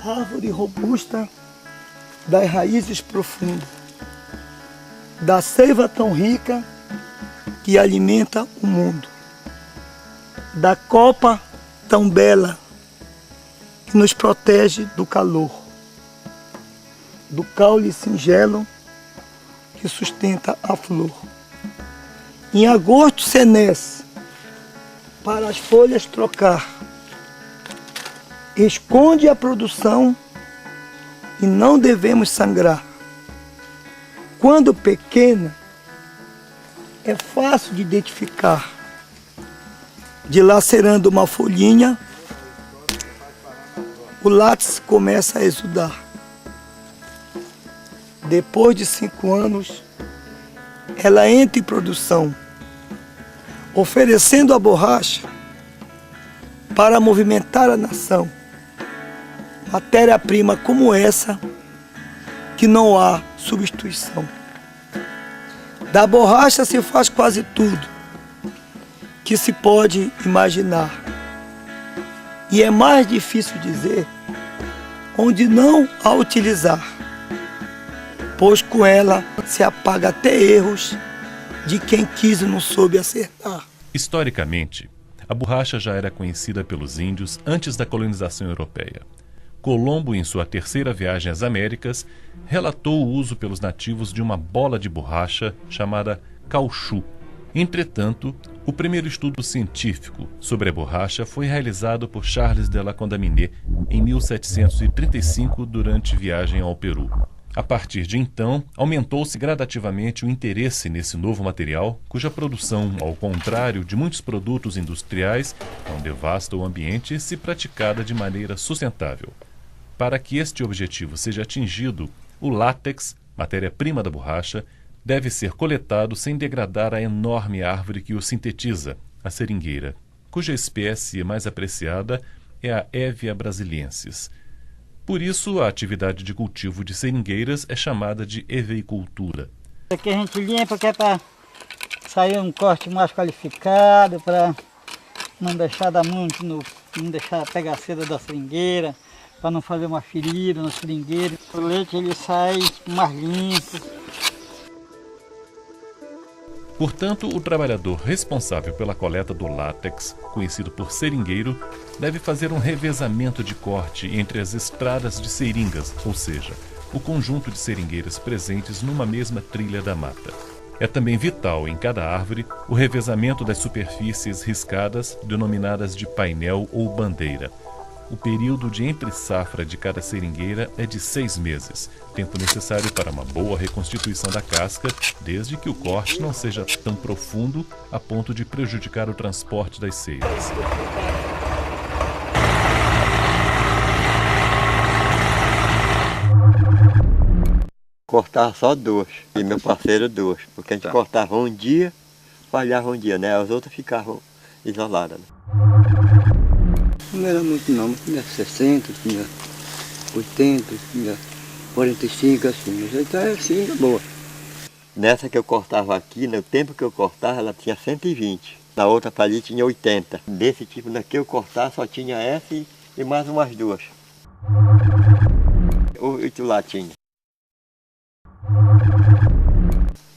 árvore robusta das raízes profundas, da seiva tão rica que alimenta o mundo, da copa tão bela que nos protege do calor, do caule singelo que sustenta a flor. Em agosto senesce para as folhas trocar, esconde a produção e não devemos sangrar. Quando pequena, é fácil de identificar. Dilacerando uma folhinha, o látex começa a exudar. Depois de 5 anos, ela entra em produção, oferecendo a borracha para movimentar a nação. Matéria-prima como essa, que não há substituição. Da borracha se faz quase tudo que se pode imaginar. E é mais difícil dizer onde não a utilizar, pois com ela se apaga até erros de quem quis e não soube acertar. Historicamente, a borracha já era conhecida pelos índios antes da colonização europeia. Colombo, em sua terceira viagem às Américas, relatou o uso pelos nativos de uma bola de borracha chamada cauchu. Entretanto, o primeiro estudo científico sobre a borracha foi realizado por Charles de la Condamine em 1735 durante viagem ao Peru. A partir de então, aumentou-se gradativamente o interesse nesse novo material, cuja produção, ao contrário de muitos produtos industriais, não devasta o ambiente se praticada de maneira sustentável. Para que este objetivo seja atingido, o látex, matéria-prima da borracha, deve ser coletado sem degradar a enorme árvore que o sintetiza, a seringueira, cuja espécie mais apreciada é a Hevea brasiliensis. Por isso, a atividade de cultivo de seringueiras é chamada de heveicultura. Aqui a gente limpa que é para sair um corte mais qualificado, para não deixar dar muito, não deixar pegar a seda da seringueira, para não fazer uma ferida na seringueira. O leite ele sai mais limpo. Portanto, o trabalhador responsável pela coleta do látex, conhecido por seringueiro, deve fazer um revezamento de corte entre as estradas de seringas, ou seja, o conjunto de seringueiras presentes numa mesma trilha da mata. É também vital em cada árvore o revezamento das superfícies riscadas, denominadas de painel ou bandeira. O período de entre-safra de cada seringueira é de 6 meses, tempo necessário para uma boa reconstituição da casca, desde que o corte não seja tão profundo a ponto de prejudicar o transporte das seiras. Cortava só 2, e meu parceiro 2, porque a gente cortava um dia, falhava um dia, né? As outras ficavam isoladas. Né? Não era muito não, mas tinha 60, tinha 80, tinha 45, assim, mas então é seringa boa. Nessa que eu cortava aqui, no tempo que eu cortava, ela tinha 120. Na outra palha tinha 80. Desse tipo daqui eu cortava, só tinha essa e mais umas 2. 8 latinhas.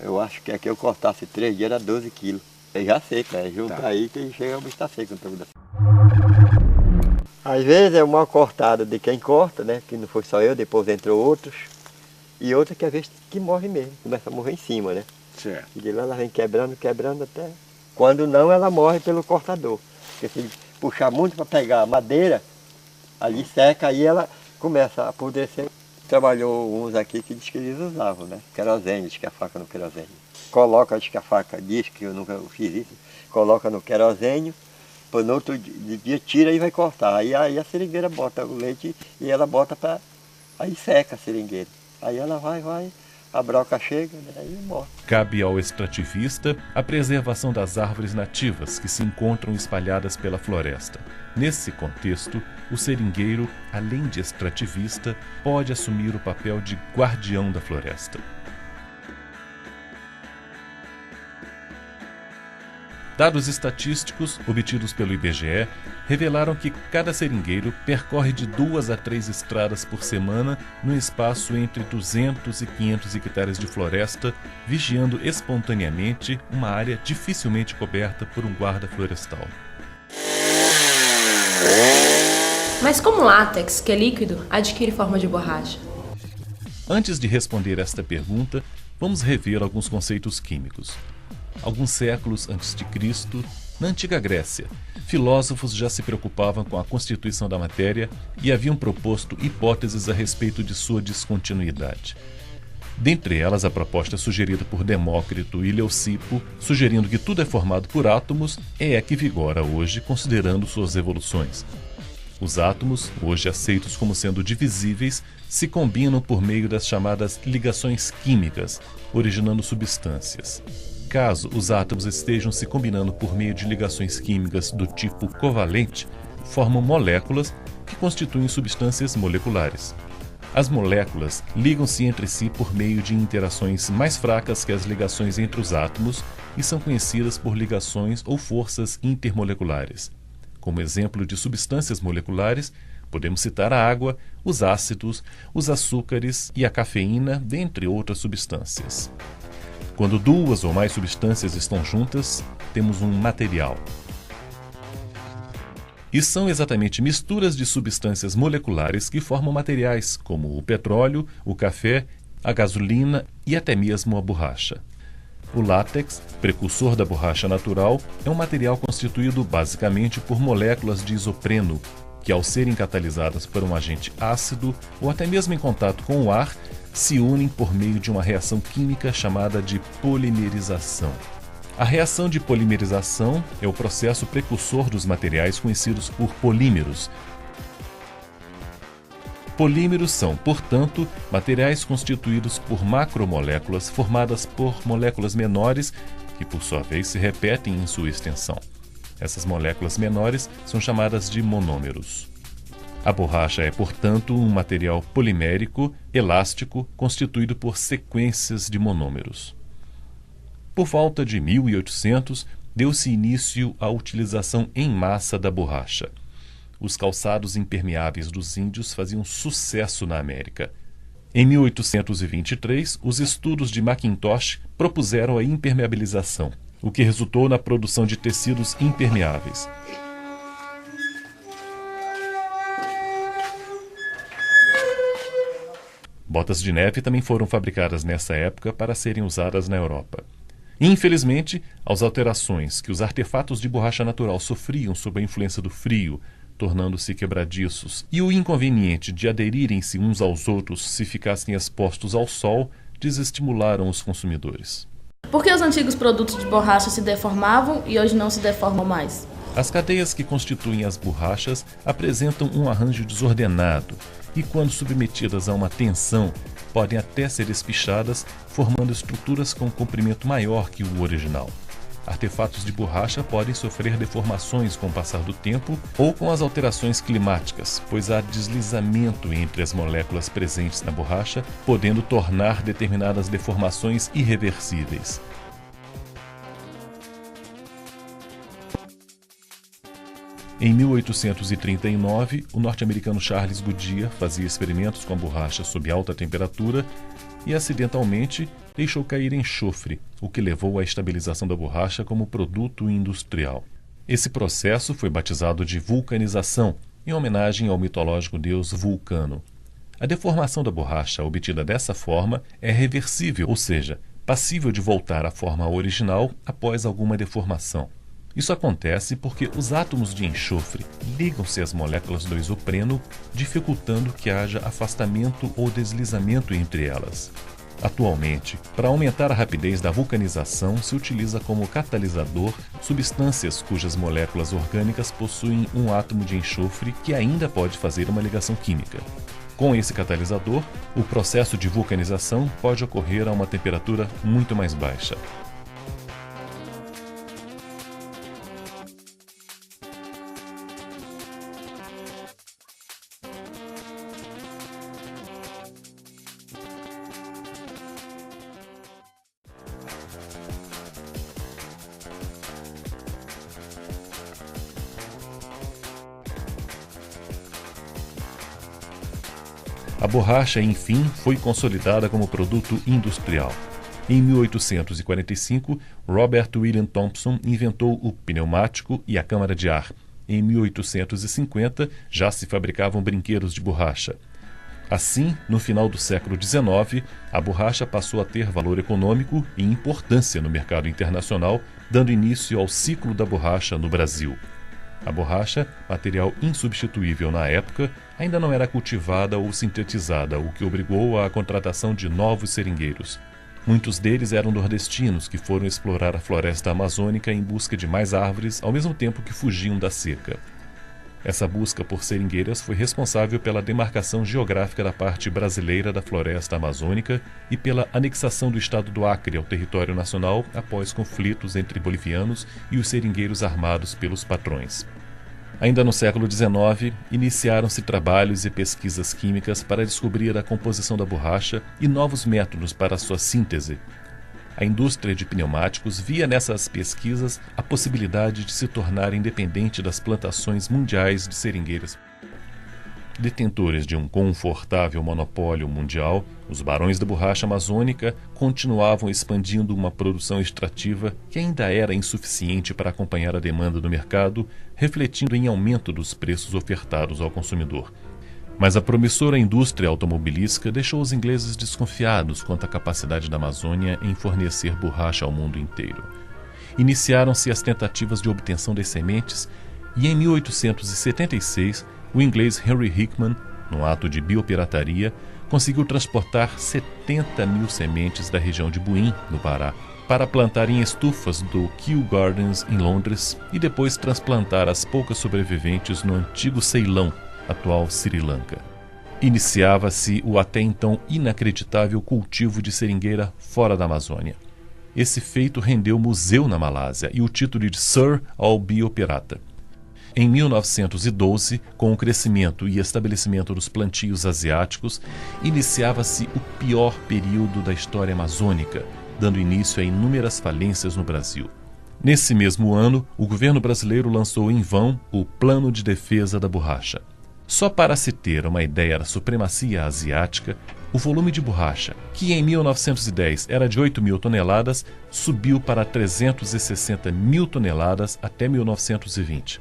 Eu acho que aqui eu cortasse 3 dias era 12 quilos. Eu já sei, né? Junta aí que chega a estar seco. Às vezes é uma cortada de quem corta, né? Que não foi só eu, depois entrou outros. E outra que às vezes que morre mesmo, começa a morrer em cima, né? Certo. E de lá ela vem quebrando até. Quando não, ela morre pelo cortador. Porque se ele puxar muito para pegar a madeira, ali seca, aí ela começa a apodrecer. Trabalhou uns aqui que diz que eles usavam, né? Querosene, diz que a faca no querosene. Coloca, diz que a faca, diz que eu nunca fiz isso, coloca no querosene, depois no outro dia tira e vai cortar. Aí a seringueira bota o leite e ela bota para... Aí seca a seringueira. Aí ela vai, a broca chega, né? Aí morre. Cabe ao extrativista a preservação das árvores nativas que se encontram espalhadas pela floresta. Nesse contexto, o seringueiro, além de extrativista, pode assumir o papel de guardião da floresta. Dados estatísticos obtidos pelo IBGE revelaram que cada seringueiro percorre de 2 a 3 estradas por semana no espaço entre 200 e 500 hectares de floresta, vigiando espontaneamente uma área dificilmente coberta por um guarda florestal. Mas como o látex, que é líquido, adquire forma de borracha? Antes de responder esta pergunta, vamos rever alguns conceitos químicos. Alguns séculos antes de Cristo, na antiga Grécia, filósofos já se preocupavam com a constituição da matéria e haviam proposto hipóteses a respeito de sua descontinuidade. Dentre elas, a proposta sugerida por Demócrito e Leucipo, sugerindo que tudo é formado por átomos, é a que vigora hoje, considerando suas evoluções. Os átomos, hoje aceitos como sendo divisíveis, se combinam por meio das chamadas ligações químicas, originando substâncias. Caso os átomos estejam se combinando por meio de ligações químicas do tipo covalente, formam moléculas que constituem substâncias moleculares. As moléculas ligam-se entre si por meio de interações mais fracas que as ligações entre os átomos e são conhecidas por ligações ou forças intermoleculares. Como exemplo de substâncias moleculares, podemos citar a água, os ácidos, os açúcares e a cafeína, dentre outras substâncias. Quando 2 ou mais substâncias estão juntas, temos um material. E são exatamente misturas de substâncias moleculares que formam materiais, como o petróleo, o café, a gasolina e até mesmo a borracha. O látex, precursor da borracha natural, é um material constituído basicamente por moléculas de isopreno, que ao serem catalisadas por um agente ácido ou até mesmo em contato com o ar, se unem por meio de uma reação química chamada de polimerização. A reação de polimerização é o processo precursor dos materiais conhecidos por polímeros. Polímeros são, portanto, materiais constituídos por macromoléculas formadas por moléculas menores que, por sua vez, se repetem em sua extensão. Essas moléculas menores são chamadas de monômeros. A borracha é, portanto, um material polimérico, elástico, constituído por sequências de monômeros. Por volta de 1800, deu-se início à utilização em massa da borracha. Os calçados impermeáveis dos índios faziam sucesso na América. Em 1823, os estudos de Mackintosh propuseram a impermeabilização, o que resultou na produção de tecidos impermeáveis. Botas de neve também foram fabricadas nessa época para serem usadas na Europa. Infelizmente, as alterações que os artefatos de borracha natural sofriam sob a influência do frio, tornando-se quebradiços, e o inconveniente de aderirem-se uns aos outros se ficassem expostos ao sol, desestimularam os consumidores. Por que os antigos produtos de borracha se deformavam e hoje não se deformam mais? As cadeias que constituem as borrachas apresentam um arranjo desordenado e, quando submetidas a uma tensão, podem até ser espichadas, formando estruturas com comprimento maior que o original. Artefatos de borracha podem sofrer deformações com o passar do tempo ou com as alterações climáticas, pois há deslizamento entre as moléculas presentes na borracha, podendo tornar determinadas deformações irreversíveis. Em 1839, o norte-americano Charles Goodyear fazia experimentos com a borracha sob alta temperatura e, acidentalmente, deixou cair enxofre, o que levou à estabilização da borracha como produto industrial. Esse processo foi batizado de vulcanização, em homenagem ao mitológico deus Vulcano. A deformação da borracha obtida dessa forma é reversível, ou seja, passível de voltar à forma original após alguma deformação. Isso acontece porque os átomos de enxofre ligam-se às moléculas do isopreno, dificultando que haja afastamento ou deslizamento entre elas. Atualmente, para aumentar a rapidez da vulcanização, se utiliza como catalisador substâncias cujas moléculas orgânicas possuem um átomo de enxofre que ainda pode fazer uma ligação química. Com esse catalisador, o processo de vulcanização pode ocorrer a uma temperatura muito mais baixa. A borracha, enfim, foi consolidada como produto industrial. Em 1845, Robert William Thompson inventou o pneumático e a câmara de ar. Em 1850, já se fabricavam brinquedos de borracha. Assim, no final do século XIX, a borracha passou a ter valor econômico e importância no mercado internacional, dando início ao ciclo da borracha no Brasil. A borracha, material insubstituível na época, ainda não era cultivada ou sintetizada, o que obrigou à contratação de novos seringueiros. Muitos deles eram nordestinos que foram explorar a floresta amazônica em busca de mais árvores, ao mesmo tempo que fugiam da seca. Essa busca por seringueiras foi responsável pela demarcação geográfica da parte brasileira da floresta amazônica e pela anexação do estado do Acre ao território nacional após conflitos entre bolivianos e os seringueiros armados pelos patrões. Ainda no século XIX, iniciaram-se trabalhos e pesquisas químicas para descobrir a composição da borracha e novos métodos para sua síntese. A indústria de pneumáticos via nessas pesquisas a possibilidade de se tornar independente das plantações mundiais de seringueiras. Detentores de um confortável monopólio mundial, os barões da borracha amazônica continuavam expandindo uma produção extrativa que ainda era insuficiente para acompanhar a demanda do mercado, refletindo em aumento dos preços ofertados ao consumidor. Mas a promissora indústria automobilística deixou os ingleses desconfiados quanto à capacidade da Amazônia em fornecer borracha ao mundo inteiro. Iniciaram-se as tentativas de obtenção das sementes e, em 1876, o inglês Henry Hickman, num ato de biopirataria, conseguiu transportar 70 mil sementes da região de Buin, no Pará, para plantar em estufas do Kew Gardens, em Londres, e depois transplantar as poucas sobreviventes no antigo Ceilão, atual Sri Lanka. Iniciava-se o até então inacreditável cultivo de seringueira fora da Amazônia. Esse feito rendeu museu na Malásia e o título de Sir ao biopirata. Em 1912, com o crescimento e estabelecimento dos plantios asiáticos, iniciava-se o pior período da história amazônica, dando início a inúmeras falências no Brasil. Nesse mesmo ano, o governo brasileiro lançou em vão o Plano de Defesa da Borracha. Só para se ter uma ideia da supremacia asiática, o volume de borracha, que em 1910 era de 8 mil toneladas, subiu para 360 mil toneladas até 1920.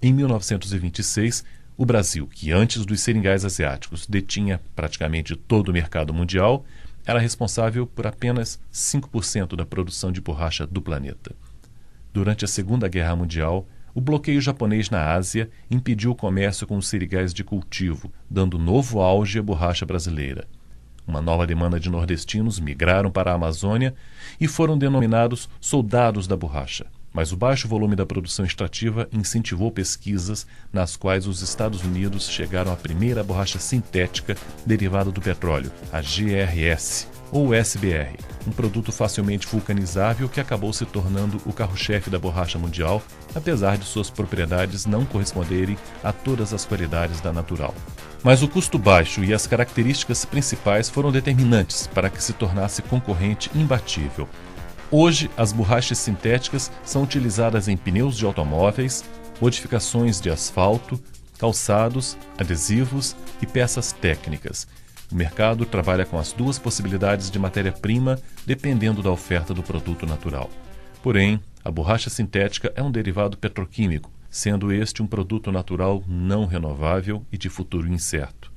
Em 1926, o Brasil, que antes dos seringais asiáticos detinha praticamente todo o mercado mundial, era responsável por apenas 5% da produção de borracha do planeta. Durante a Segunda Guerra Mundial, o bloqueio japonês na Ásia impediu o comércio com os seringais de cultivo, dando novo auge à borracha brasileira. Uma nova demanda de nordestinos migraram para a Amazônia e foram denominados soldados da borracha. Mas o baixo volume da produção extrativa incentivou pesquisas nas quais os Estados Unidos chegaram à primeira borracha sintética derivada do petróleo, a GRS, ou SBR, um produto facilmente vulcanizável que acabou se tornando o carro-chefe da borracha mundial, apesar de suas propriedades não corresponderem a todas as qualidades da natural. Mas o custo baixo e as características principais foram determinantes para que se tornasse concorrente imbatível. Hoje, as borrachas sintéticas são utilizadas em pneus de automóveis, modificações de asfalto, calçados, adesivos e peças técnicas. O mercado trabalha com as duas possibilidades de matéria-prima, dependendo da oferta do produto natural. Porém, a borracha sintética é um derivado petroquímico, sendo este um produto natural não renovável e de futuro incerto.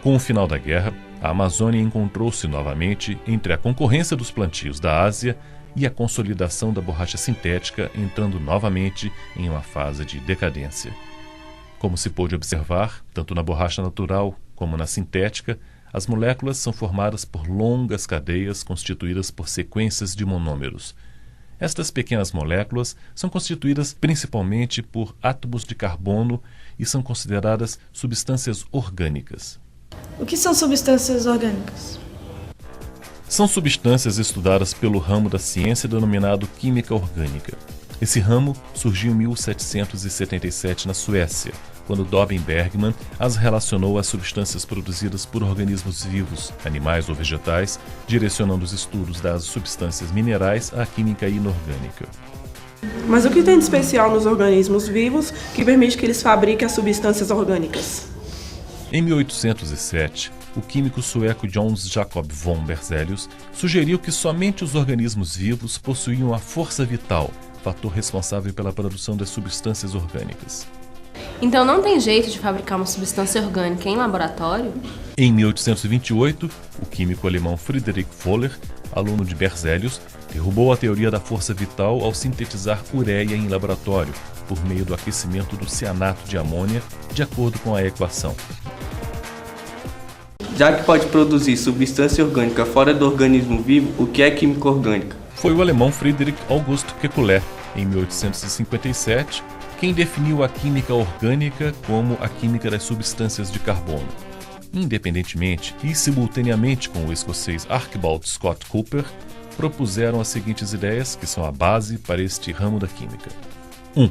Com o final da guerra, a Amazônia encontrou-se novamente entre a concorrência dos plantios da Ásia e a consolidação da borracha sintética, entrando novamente em uma fase de decadência. Como se pôde observar, tanto na borracha natural como na sintética, as moléculas são formadas por longas cadeias constituídas por sequências de monômeros. Estas pequenas moléculas são constituídas principalmente por átomos de carbono e são consideradas substâncias orgânicas. O que são substâncias orgânicas? São substâncias estudadas pelo ramo da ciência denominado química orgânica. Esse ramo surgiu em 1777 na Suécia, quando Dobbin Bergman as relacionou às substâncias produzidas por organismos vivos, animais ou vegetais, direcionando os estudos das substâncias minerais à química inorgânica. Mas o que tem de especial nos organismos vivos que permite que eles fabriquem as substâncias orgânicas? Em 1807, o químico sueco Jöns Jacob von Berzelius sugeriu que somente os organismos vivos possuíam a força vital, fator responsável pela produção das substâncias orgânicas. Então não tem jeito de fabricar uma substância orgânica em laboratório? Em 1828, o químico alemão Friedrich Wöhler, aluno de Berzelius, derrubou a teoria da força vital ao sintetizar ureia em laboratório, por meio do aquecimento do cianato de amônia, de acordo com a equação. Já que pode produzir substância orgânica fora do organismo vivo, o que é química orgânica? Foi o alemão Friedrich August Kekulé, em 1857, quem definiu a química orgânica como a química das substâncias de carbono. Independentemente e simultaneamente com o escocês Archibald Scott Cooper, propuseram as seguintes ideias, que são a base para este ramo da química. 1.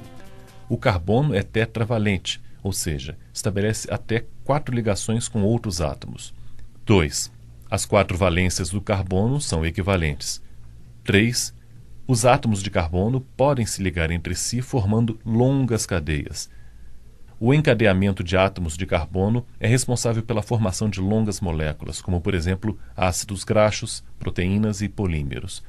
O carbono é tetravalente, ou seja, estabelece até 4 ligações com outros átomos. 2. As 4 valências do carbono são equivalentes. 3. Os átomos de carbono podem se ligar entre si formando longas cadeias. O encadeamento de átomos de carbono é responsável pela formação de longas moléculas, como por exemplo ácidos graxos, proteínas e polímeros.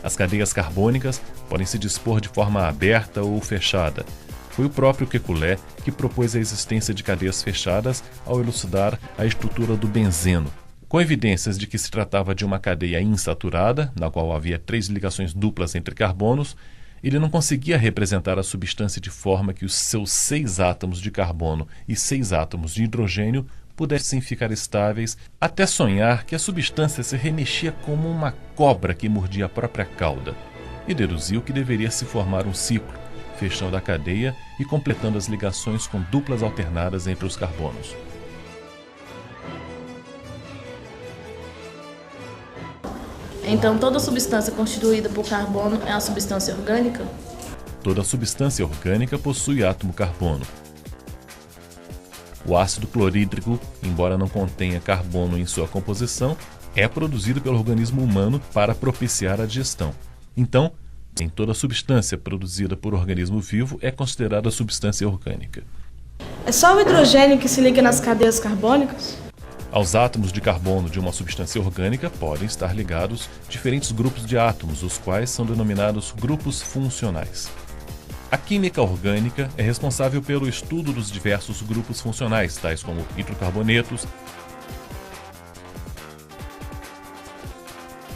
As cadeias carbônicas podem se dispor de forma aberta ou fechada. Foi o próprio Kekulé que propôs a existência de cadeias fechadas ao elucidar a estrutura do benzeno, com evidências de que se tratava de uma cadeia insaturada, na qual havia 3 ligações duplas entre carbonos. Ele não conseguia representar a substância de forma que os seus 6 átomos de carbono e 6 átomos de hidrogênio pudessem ficar estáveis, até sonhar que a substância se remexia como uma cobra que mordia a própria cauda, e deduziu que deveria se formar um ciclo, fechando a cadeia e completando as ligações com duplas alternadas entre os carbonos. Então toda substância constituída por carbono é uma substância orgânica? Toda substância orgânica possui átomo carbono. O ácido clorídrico, embora não contenha carbono em sua composição, é produzido pelo organismo humano para propiciar a digestão. Então, nem toda substância produzida por organismo vivo é considerada substância orgânica. É só o hidrogênio que se liga nas cadeias carbônicas? Aos átomos de carbono de uma substância orgânica podem estar ligados diferentes grupos de átomos, os quais são denominados grupos funcionais. A química orgânica é responsável pelo estudo dos diversos grupos funcionais, tais como hidrocarbonetos,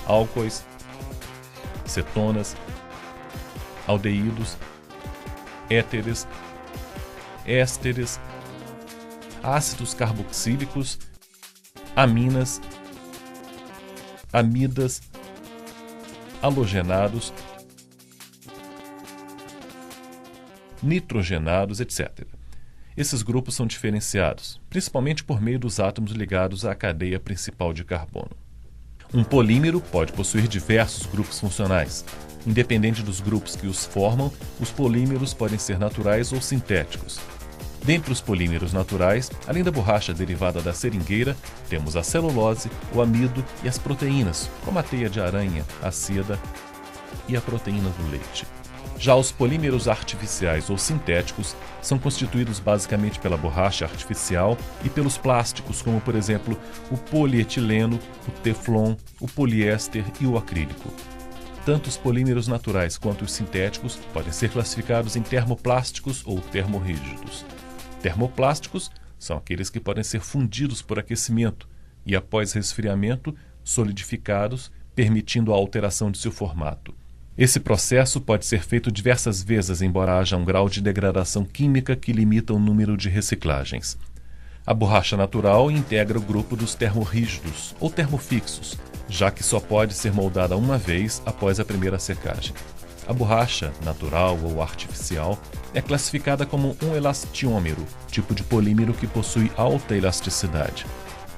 álcoois, cetonas, aldeídos, éteres, ésteres, ácidos carboxílicos, aminas, amidas, halogenados, nitrogenados, etc. Esses grupos são diferenciados, principalmente por meio dos átomos ligados à cadeia principal de carbono. Um polímero pode possuir diversos grupos funcionais. Independente dos grupos que os formam, os polímeros podem ser naturais ou sintéticos. Dentre os polímeros naturais, além da borracha derivada da seringueira, temos a celulose, o amido e as proteínas, como a teia de aranha, a seda e a proteína do leite. Já os polímeros artificiais ou sintéticos são constituídos basicamente pela borracha artificial e pelos plásticos, como por exemplo o polietileno, o teflon, o poliéster e o acrílico. Tanto os polímeros naturais quanto os sintéticos podem ser classificados em termoplásticos ou termorrígidos. Termoplásticos são aqueles que podem ser fundidos por aquecimento e, após resfriamento, solidificados, permitindo a alteração de seu formato. Esse processo pode ser feito diversas vezes, embora haja um grau de degradação química que limita o número de reciclagens. A borracha natural integra o grupo dos termorrígidos ou termofixos, já que só pode ser moldada uma vez após a primeira secagem. A borracha, natural ou artificial, é classificada como um elastiômero, tipo de polímero que possui alta elasticidade.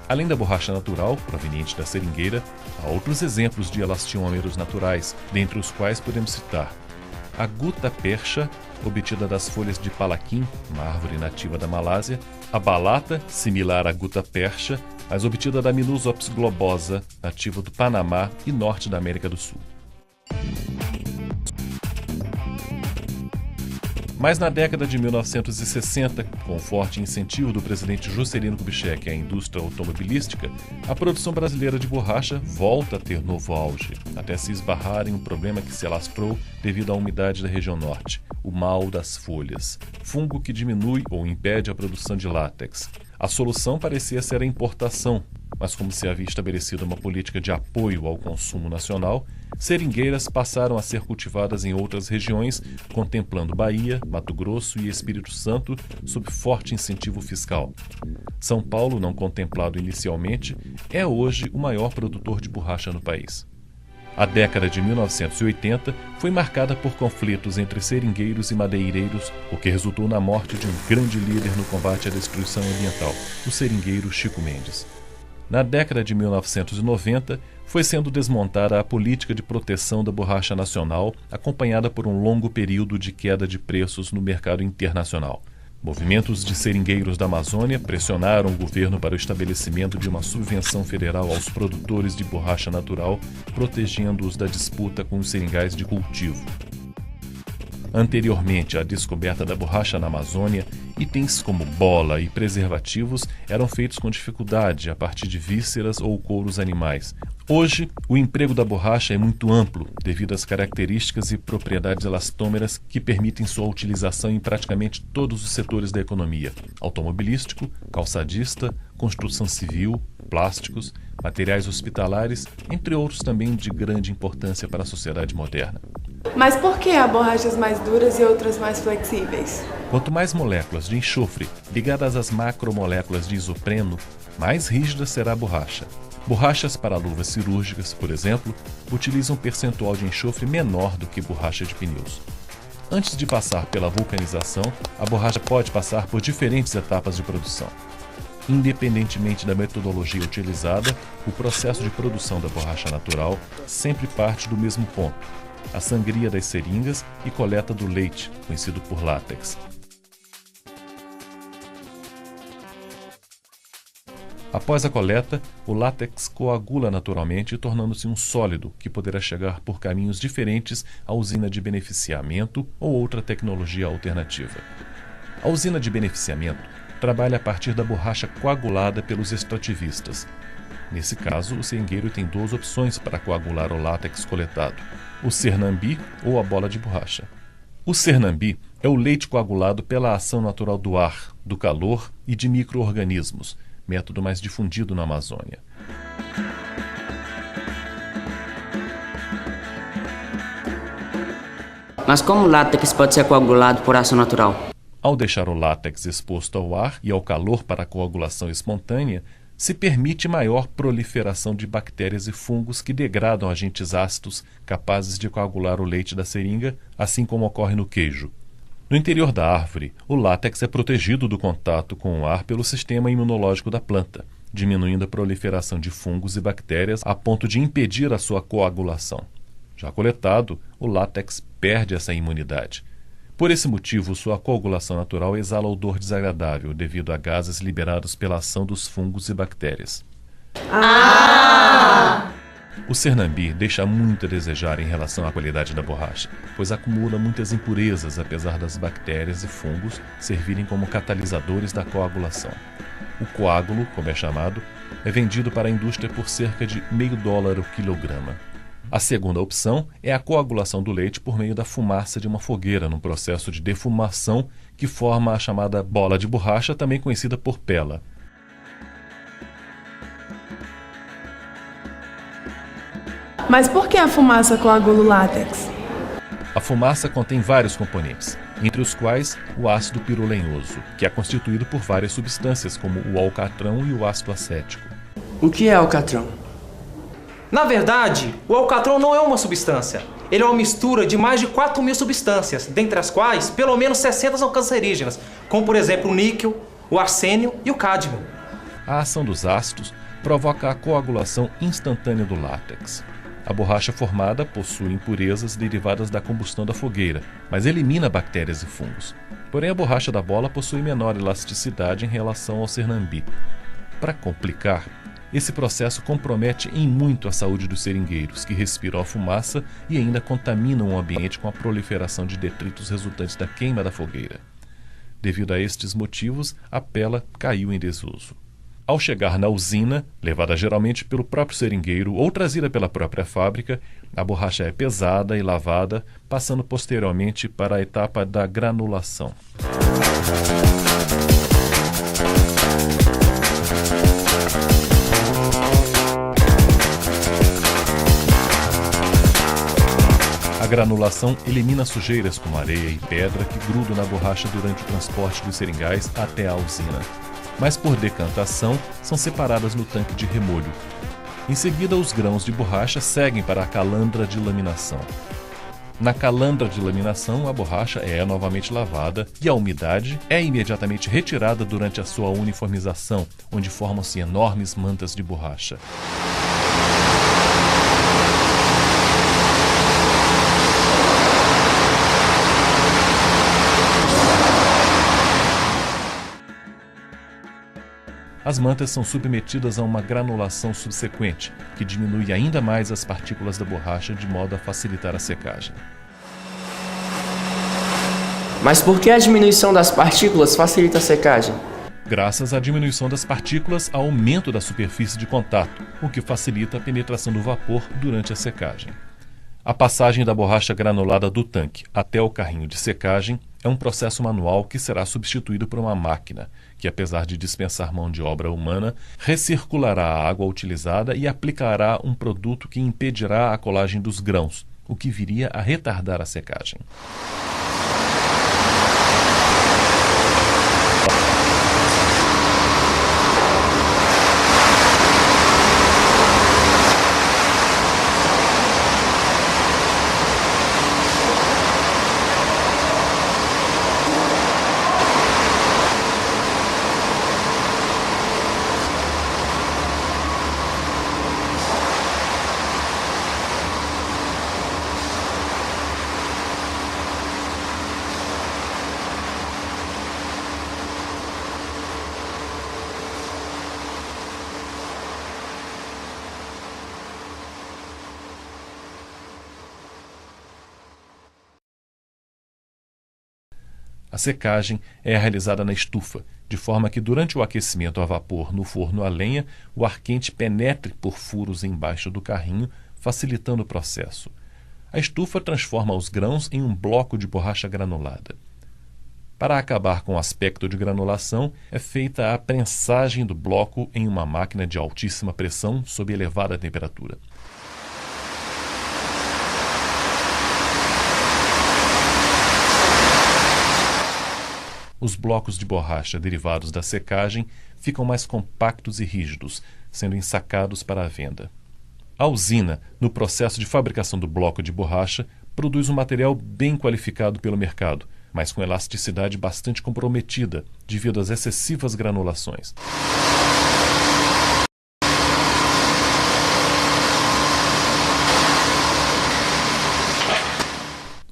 Além da borracha natural, proveniente da seringueira, há outros exemplos de elastiômeros naturais, dentre os quais podemos citar a gutta-percha, obtida das folhas de palaquim, uma árvore nativa da Malásia, a balata, similar à gutta-percha, mas obtida da Milusops globosa, nativa do Panamá e norte da América do Sul. Mas na década de 1960, com o forte incentivo do presidente Juscelino Kubitschek à indústria automobilística, a produção brasileira de borracha volta a ter novo auge, até se esbarrar em um problema que se alastrou devido à umidade da região norte, o mal das folhas, fungo que diminui ou impede a produção de látex. A solução parecia ser a importação, mas como se havia estabelecido uma política de apoio ao consumo nacional, seringueiras passaram a ser cultivadas em outras regiões, contemplando Bahia, Mato Grosso e Espírito Santo sob forte incentivo fiscal. São Paulo, não contemplado inicialmente, é hoje o maior produtor de borracha no país. A década de 1980 foi marcada por conflitos entre seringueiros e madeireiros, o que resultou na morte de um grande líder no combate à destruição ambiental, o seringueiro Chico Mendes. Na década de 1990, foi sendo desmontada a política de proteção da borracha nacional, acompanhada por um longo período de queda de preços no mercado internacional. Movimentos de seringueiros da Amazônia pressionaram o governo para o estabelecimento de uma subvenção federal aos produtores de borracha natural, protegendo-os da disputa com os seringais de cultivo. Anteriormente à descoberta da borracha na Amazônia, itens como bola e preservativos eram feitos com dificuldade a partir de vísceras ou couros animais. Hoje, o emprego da borracha é muito amplo, devido às características e propriedades elastômeras que permitem sua utilização em praticamente todos os setores da economia: automobilístico, calçadista, construção civil, plásticos, materiais hospitalares, entre outros também de grande importância para a sociedade moderna. Mas por que há borrachas mais duras e outras mais flexíveis? Quanto mais moléculas de enxofre ligadas às macromoléculas de isopreno, mais rígida será a borracha. Borrachas para luvas cirúrgicas, por exemplo, utilizam um percentual de enxofre menor do que borracha de pneus. Antes de passar pela vulcanização, a borracha pode passar por diferentes etapas de produção. Independentemente da metodologia utilizada, o processo de produção da borracha natural sempre parte do mesmo ponto: a sangria das seringas e coleta do leite, conhecido por látex. Após a coleta, o látex coagula naturalmente, tornando-se um sólido que poderá chegar por caminhos diferentes à usina de beneficiamento ou outra tecnologia alternativa. A usina de beneficiamento trabalha a partir da borracha coagulada pelos extrativistas. Nesse caso, o seringueiro tem duas opções para coagular o látex coletado: o cernambi ou a bola de borracha. O cernambi é o leite coagulado pela ação natural do ar, do calor e de micro-organismos, método mais difundido na Amazônia. Mas como o látex pode ser coagulado por ação natural? Ao deixar o látex exposto ao ar e ao calor para a coagulação espontânea, se permite maior proliferação de bactérias e fungos que degradam agentes ácidos capazes de coagular o leite da seringa, assim como ocorre no queijo. No interior da árvore, o látex é protegido do contato com o ar pelo sistema imunológico da planta, diminuindo a proliferação de fungos e bactérias a ponto de impedir a sua coagulação. Já coletado, o látex perde essa imunidade. Por esse motivo, sua coagulação natural exala odor desagradável devido a gases liberados pela ação dos fungos e bactérias. O cernambi deixa muito a desejar em relação à qualidade da borracha, pois acumula muitas impurezas, apesar das bactérias e fungos servirem como catalisadores da coagulação. O coágulo, como é chamado, é vendido para a indústria por cerca de $0,5 o quilograma. A segunda opção é a coagulação do leite por meio da fumaça de uma fogueira, num processo de defumação que forma a chamada bola de borracha, também conhecida por pela. Mas por que a fumaça coagula o látex? A fumaça contém vários componentes, entre os quais o ácido pirolenhoso, que é constituído por várias substâncias, como o alcatrão e o ácido acético. O que é alcatrão? Na verdade, o alcatrão não é uma substância. Ele é uma mistura de mais de 4.000 substâncias, dentre as quais, pelo menos 60 são cancerígenas, como por exemplo o níquel, o arsênio e o cádmio. A ação dos ácidos provoca a coagulação instantânea do látex. A borracha formada possui impurezas derivadas da combustão da fogueira, mas elimina bactérias e fungos. Porém, a borracha da bola possui menor elasticidade em relação ao cernambi. Para complicar, esse processo compromete em muito a saúde dos seringueiros, que respiram a fumaça e ainda contaminam o ambiente com a proliferação de detritos resultantes da queima da fogueira. Devido a estes motivos, a pela caiu em desuso. Ao chegar na usina, levada geralmente pelo próprio seringueiro ou trazida pela própria fábrica, a borracha é pesada e lavada, passando posteriormente para a etapa da granulação. A granulação elimina sujeiras como areia e pedra que grudam na borracha durante o transporte dos seringais até a usina. Mas por decantação, são separadas no tanque de remolho. Em seguida, os grãos de borracha seguem para a calandra de laminação. Na calandra de laminação, a borracha é novamente lavada e a umidade é imediatamente retirada durante a sua uniformização, onde formam-se enormes mantas de borracha. As mantas são submetidas a uma granulação subsequente, que diminui ainda mais as partículas da borracha de modo a facilitar a secagem. Mas por que a diminuição das partículas facilita a secagem? Graças à diminuição das partículas, há aumento da superfície de contato, o que facilita a penetração do vapor durante a secagem. A passagem da borracha granulada do tanque até o carrinho de secagem é um processo manual que será substituído por uma máquina, que apesar de dispensar mão de obra humana, recirculará a água utilizada e aplicará um produto que impedirá a colagem dos grãos, o que viria a retardar a secagem. A secagem é realizada na estufa, de forma que durante o aquecimento a vapor no forno a lenha, o ar quente penetre por furos embaixo do carrinho, facilitando o processo. A estufa transforma os grãos em um bloco de borracha granulada. Para acabar com o aspecto de granulação, é feita a prensagem do bloco em uma máquina de altíssima pressão sob elevada temperatura. Os blocos de borracha derivados da secagem ficam mais compactos e rígidos, sendo ensacados para a venda. A usina, no processo de fabricação do bloco de borracha, produz um material bem qualificado pelo mercado, mas com elasticidade bastante comprometida devido às excessivas granulações.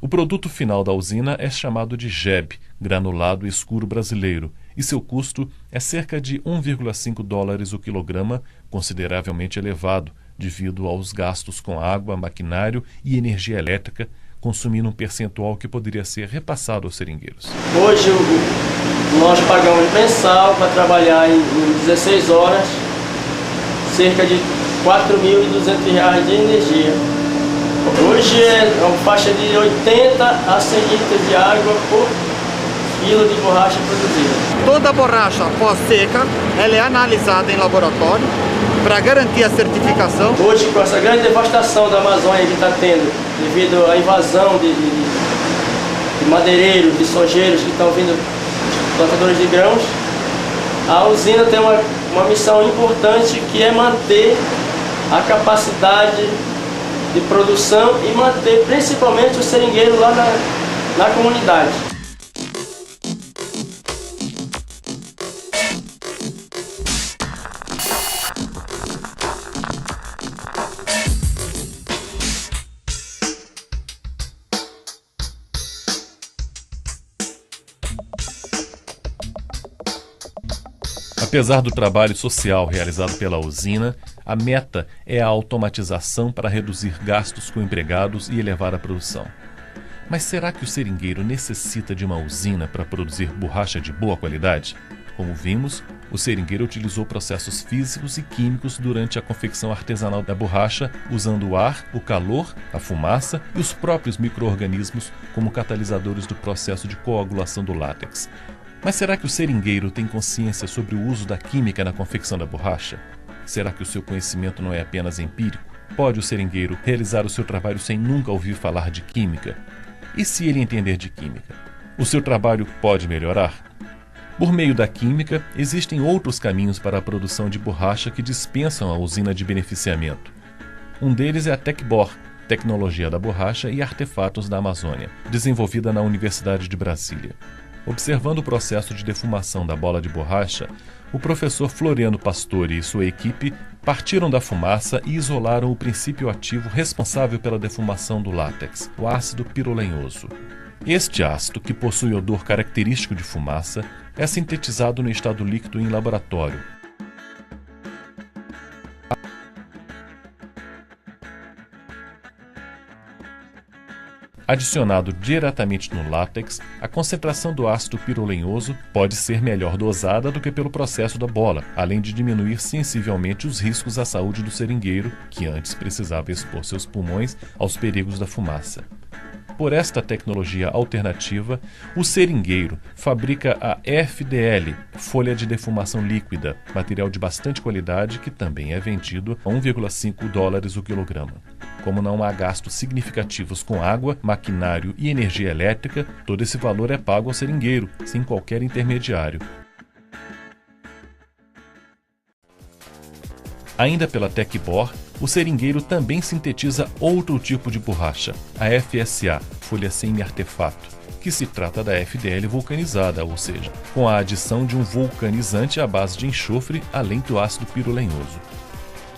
O produto final da usina é chamado de GEB, granulado escuro brasileiro, e seu custo é cerca de $1,5 o quilograma, consideravelmente elevado, devido aos gastos com água, maquinário e energia elétrica, consumindo um percentual que poderia ser repassado aos seringueiros. Hoje nós pagamos mensal para trabalhar em 16 horas, cerca de R$4.200 de energia. Hoje é uma faixa de 80 a 100 litros de água por quilo de borracha produzida. Toda borracha pós-seca, ela é analisada em laboratório para garantir a certificação. Hoje, com essa grande devastação da Amazônia que está tendo, devido à invasão de madeireiros, de sojeiros que estão vindo, plantadores de grãos, a usina tem uma missão importante que é manter a capacidade de produção e manter principalmente o seringueiro lá na comunidade. Apesar do trabalho social realizado pela usina, a meta é a automatização para reduzir gastos com empregados e elevar a produção. Mas será que o seringueiro necessita de uma usina para produzir borracha de boa qualidade? Como vimos, o seringueiro utilizou processos físicos e químicos durante a confecção artesanal da borracha, usando o ar, o calor, a fumaça e os próprios micro-organismos como catalisadores do processo de coagulação do látex. Mas será que o seringueiro tem consciência sobre o uso da química na confecção da borracha? Será que o seu conhecimento não é apenas empírico? Pode o seringueiro realizar o seu trabalho sem nunca ouvir falar de química? E se ele entender de química? O seu trabalho pode melhorar? Por meio da química, existem outros caminhos para a produção de borracha que dispensam a usina de beneficiamento. Um deles é a Tecbor, Tecnologia da Borracha e Artefatos da Amazônia, desenvolvida na Universidade de Brasília. Observando o processo de defumação da bola de borracha, o professor Floriano Pastore e sua equipe partiram da fumaça e isolaram o princípio ativo responsável pela defumação do látex, o ácido pirolenhoso. Este ácido, que possui odor característico de fumaça, é sintetizado no estado líquido em laboratório. Adicionado diretamente no látex, a concentração do ácido pirolenhoso pode ser melhor dosada do que pelo processo da bola, além de diminuir sensivelmente os riscos à saúde do seringueiro, que antes precisava expor seus pulmões aos perigos da fumaça. Por esta tecnologia alternativa, o seringueiro fabrica a FDL, folha de defumação líquida, material de bastante qualidade que também é vendido a $1,5 o quilograma. Como não há gastos significativos com água, maquinário e energia elétrica, todo esse valor é pago ao seringueiro, sem qualquer intermediário. Ainda pela Tecbor, o seringueiro também sintetiza outro tipo de borracha, a FSA, folha semi-artefato, que se trata da FDL vulcanizada, ou seja, com a adição de um vulcanizante à base de enxofre, além do ácido pirolenhoso.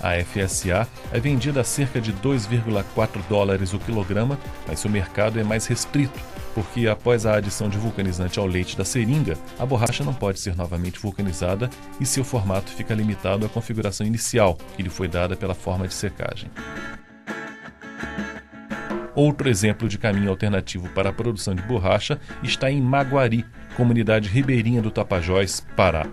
A FSA é vendida a cerca de $2,4 o quilograma, mas seu mercado é mais restrito, porque após a adição de vulcanizante ao leite da seringa, a borracha não pode ser novamente vulcanizada e seu formato fica limitado à configuração inicial, que lhe foi dada pela forma de secagem. Outro exemplo de caminho alternativo para a produção de borracha está em Maguari, comunidade ribeirinha do Tapajós, Pará.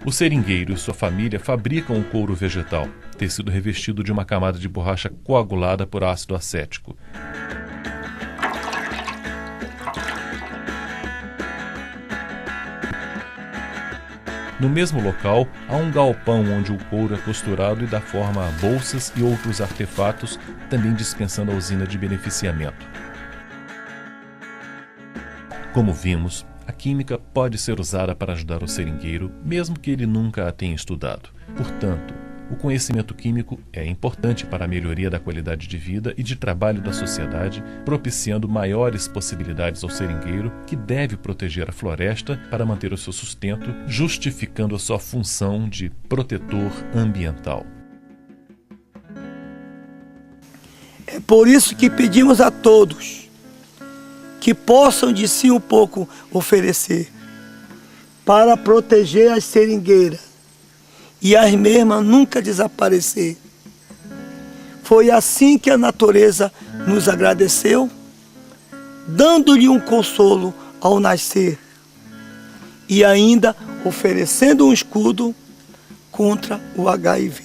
O seringueiro e sua família fabricam o couro vegetal, tecido revestido de uma camada de borracha coagulada por ácido acético. No mesmo local, há um galpão onde o couro é costurado e dá forma a bolsas e outros artefatos, também dispensando a usina de beneficiamento. Como vimos, a química pode ser usada para ajudar o seringueiro, mesmo que ele nunca a tenha estudado. Portanto, o conhecimento químico é importante para a melhoria da qualidade de vida e de trabalho da sociedade, propiciando maiores possibilidades ao seringueiro, que deve proteger a floresta para manter o seu sustento, justificando a sua função de protetor ambiental. É por isso que pedimos a todos que possam de si um pouco oferecer para proteger as seringueiras e as mesmas nunca desaparecer. Foi assim que a natureza nos agradeceu, dando-lhe um consolo ao nascer e ainda oferecendo um escudo contra o HIV.